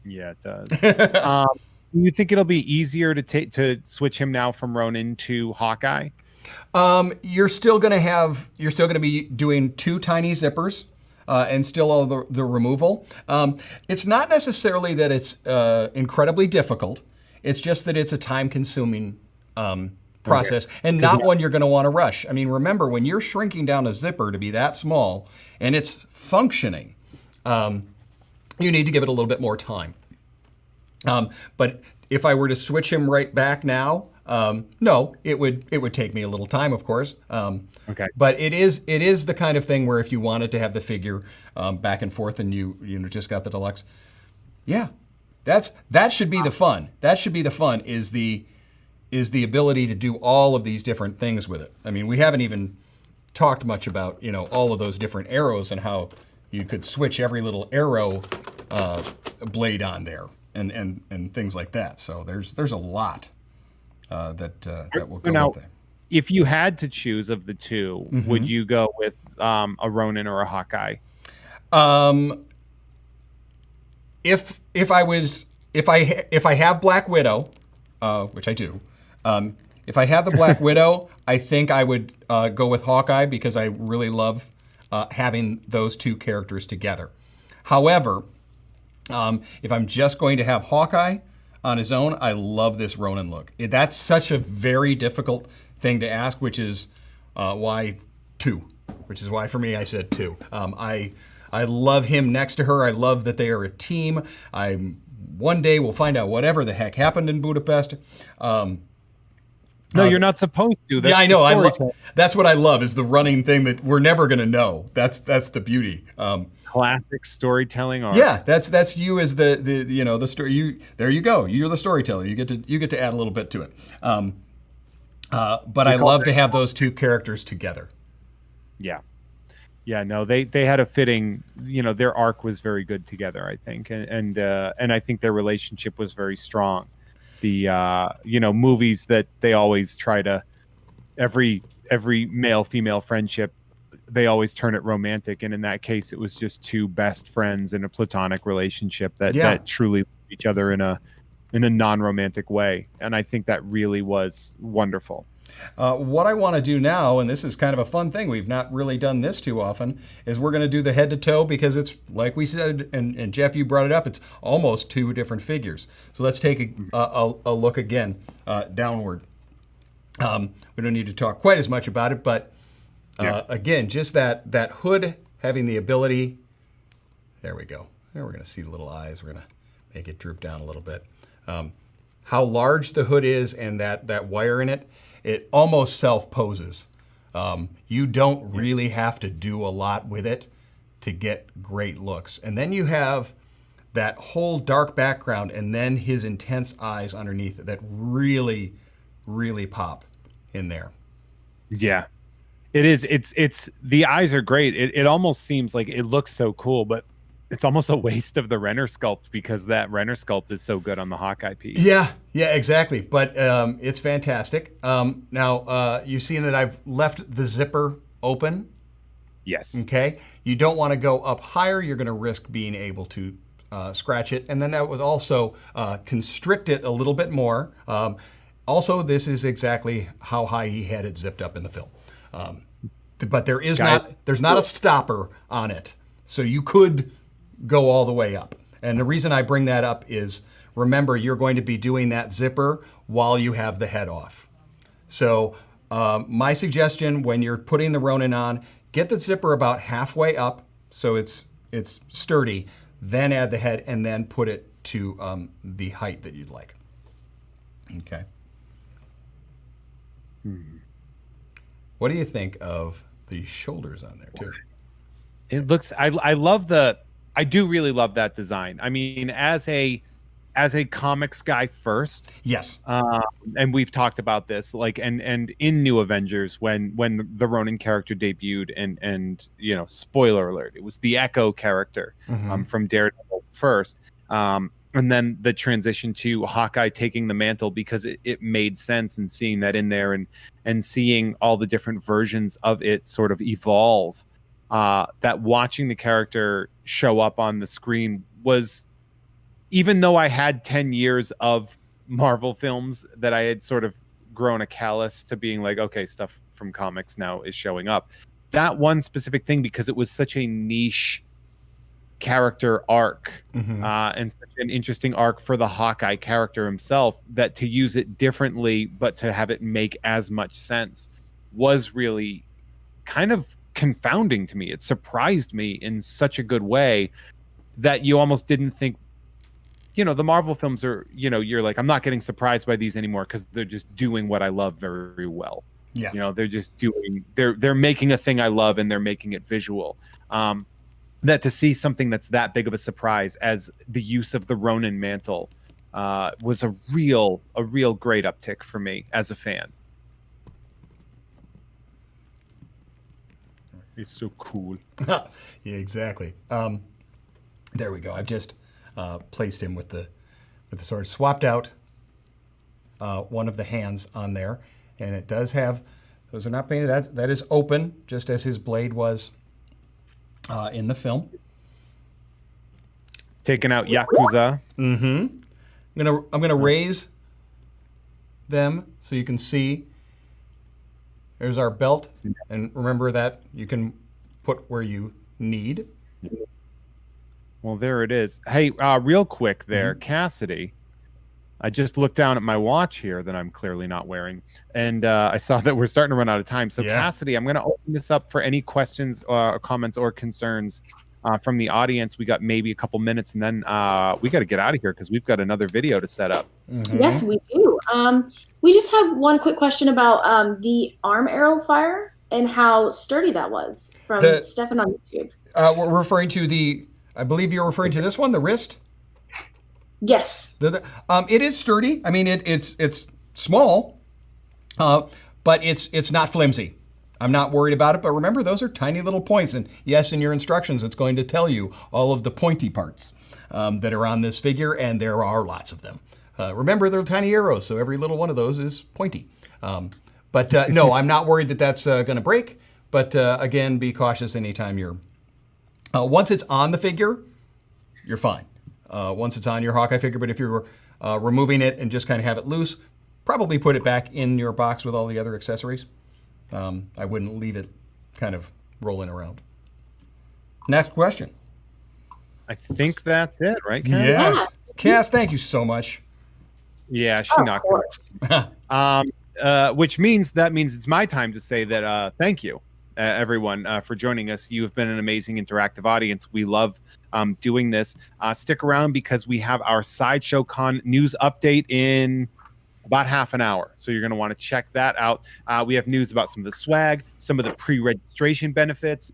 Yeah, it does. You think it'll be easier to switch him now from Ronin to Hawkeye? You're still going to be doing 2 tiny zippers and still all the removal. It's not necessarily that it's incredibly difficult. It's just that it's a time-consuming process, and not one you're going to want to rush. I mean, remember, when you're shrinking down a zipper to be that small and it's functioning, you need to give it a little bit more time. But if I were to switch him right back now, no, it would take me a little time, of course. Okay. But it is the kind of thing where if you wanted to have the figure back and forth and you just got the deluxe, yeah, that should be the fun. That should be the fun, is the ability to do all of these different things with it. I mean, we haven't even talked much about all of those different arrows and how you could switch every little arrow blade on there and things like that. So there's a lot that will go with it. If you had to choose of the two, would you go with a Ronin or a Hawkeye? If I have Black Widow, which I do, if I have the Black Widow, I think I would go with Hawkeye, because I really love having those 2 characters together. However, if I'm just going to have Hawkeye on his own, I love this Ronin look. That's such a very difficult thing to ask, which is why 2. Which is why, for me, I said 2. I love him next to her. I love that they are a team. One day we'll find out whatever the heck happened in Budapest. No, you're not supposed to. That's, yeah, I know. That's what I love, is the running thing that we're never going to know. That's the beauty. Classic storytelling art. Yeah, that's you as the story. There you go. You're the storyteller. You get to add a little bit to it. But I love to have those 2 characters together. Yeah. Yeah, no, they had a fitting, their arc was very good together, I think, and I think their relationship was very strong. The movies that they always try to, every male female friendship, they always turn it romantic, and in that case, it was just 2 best friends in a platonic relationship that truly loved each other in a non-romantic way, and I think that really was wonderful. What I want to do now, and this is kind of a fun thing, we've not really done this too often, is we're going to do the head to toe, because it's, like we said, and Jeff, you brought it up, it's almost 2 different figures. So let's take a look again downward. We don't need to talk quite as much about it, but again, just that hood having the ability, there we go. There, we're going to see the little eyes. We're going to make it droop down a little bit. How large the hood is, and that wire in it, it almost self-poses. You don't really have to do a lot with it to get great looks. And then you have that whole dark background, and then his intense eyes underneath it that really, really pop in there. Yeah, it is. It's the eyes are great. It almost seems like it looks so cool, but it's almost a waste of the Renner sculpt, because that Renner sculpt is so good on the Hawkeye piece. Yeah, exactly. But it's fantastic. Now, you've seen that I've left the zipper open. Yes. Okay. You don't want to go up higher. You're going to risk being able to scratch it. And then that would also constrict it a little bit more. Also, this is exactly how high he had it zipped up in the film. But there's not a stopper on it. So you could go all the way up. And the reason I bring that up is, remember, you're going to be doing that zipper while you have the head off. So my suggestion, when you're putting the Ronin on, Get the zipper about halfway up so it's sturdy, then add the head, and then put it to the height that you'd like. Okay. What do you think of the shoulders on there too? It looks. I love the. I do really love that design. I mean, as a comics guy first. Yes. And we've talked about this, like, and in New Avengers when the Ronin character debuted, and you know, spoiler alert, it was the Echo character from Daredevil first. And then the transition to Hawkeye taking the mantle because it made sense, and seeing that in there, and seeing all the different versions of it sort of evolve, that watching the character show up on the screen was, even though I had 10 years of Marvel films that I had sort of grown a callus to being like, okay, stuff from comics now is showing up. That one specific thing, because it was such a niche character arc, and such an interesting arc for the Hawkeye character himself, that to use it differently but to have it make as much sense was really kind of confounding to me. It surprised me in such a good way that you almost didn't think, you know, the Marvel films are, you know, you're like, I'm not getting surprised by these anymore because they're just doing what I love very, very well. Yeah. You know, they're just doing, they're making a thing I love, and they're making it visual. That to see something that's that big of a surprise as the use of the Ronin mantle was a real great uptick for me as a fan. It's so cool. Yeah, exactly. There we go. I've just placed him with the sword. Swapped out one of the hands on there, and it does have, those are not painted. That is open, just as his blade was in the film. Taking out Yakuza. I'm gonna raise them so you can see. There's our belt, and remember that you can put where you need. Well, there it is. Hey, real quick there, Cassidy. I just looked down at my watch here that I'm clearly not wearing, and I saw that we're starting to run out of time. So, Cassidy, I'm going to open this up for any questions, comments, or concerns from the audience. We got maybe a couple minutes, and then we got to get out of here because we've got another video to set up. Yes, we do. We just have one quick question about the arm arrow fire and how sturdy that was from Stefan on YouTube. We're referring to the, I believe you're referring to this one, the wrist? Yes. It is sturdy. I mean, it's small, but it's not flimsy. I'm not worried about it, but remember, those are tiny little points. And yes, in your instructions, it's going to tell you all of the pointy parts that are on this figure, and there are lots of them. Remember, they're tiny arrows, so every little one of those is pointy. But no, I'm not worried that that's going to break. But again, be cautious anytime you're... once it's on the figure, you're fine. Once it's on your Hawkeye figure, but if you're removing it and just kind of have it loose, probably put it back in your box with all the other accessories. I wouldn't leave it kind of rolling around. Next question. I think that's it, right, Cass? Yes. Cass, thank you so much. Yeah, she knocked it. Which means it's my time to say that thank you, everyone, for joining us. You have been an amazing interactive audience. We love doing this. Stick around because we have our Sideshow Con news update in about half an hour. So you're going to want to check that out. We have news about some of the swag, some of the pre-registration benefits,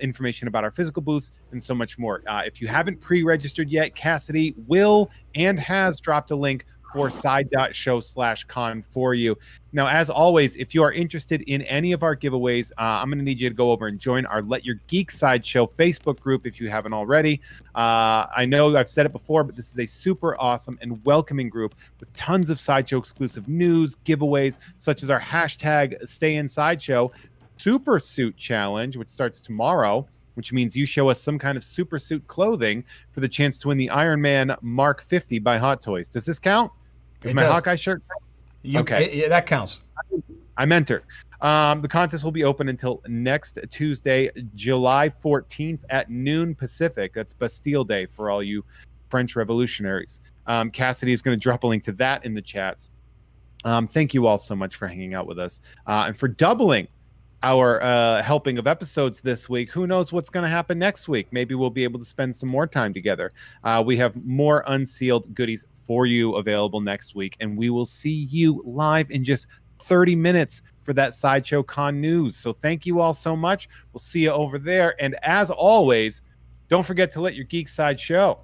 information about our physical booths, and so much more. If you haven't pre-registered yet, Cassidy will and has dropped a link for side.show/con for you. Now, as always, if you are interested in any of our giveaways, I'm going to need you to go over and join our Let Your Geek Sideshow Facebook group if you haven't already. I know I've said it before, but this is a super awesome and welcoming group with tons of Sideshow exclusive news, giveaways, such as our hashtag Stay in Sideshow Super Suit Challenge, which starts tomorrow, which means you show us some kind of super suit clothing for the chance to win the Iron Man Mark 50 by Hot Toys. Does this count? Does my Hawkeye shirt count? Okay. That counts. I'm entered. The contest will be open until next Tuesday, July 14th at noon Pacific. That's Bastille Day for all you French revolutionaries. Cassidy is going to drop a link to that in the chats. Thank you all so much for hanging out with us and for doubling our helping of episodes this week. Who knows what's going to happen next week? Maybe we'll be able to spend some more time together. We have more Unsealed goodies for you available next week, and we will see you live in just 30 minutes for that Sideshow Con news. So thank you all so much. We'll see you over there. And as always, don't forget to let your geek side show.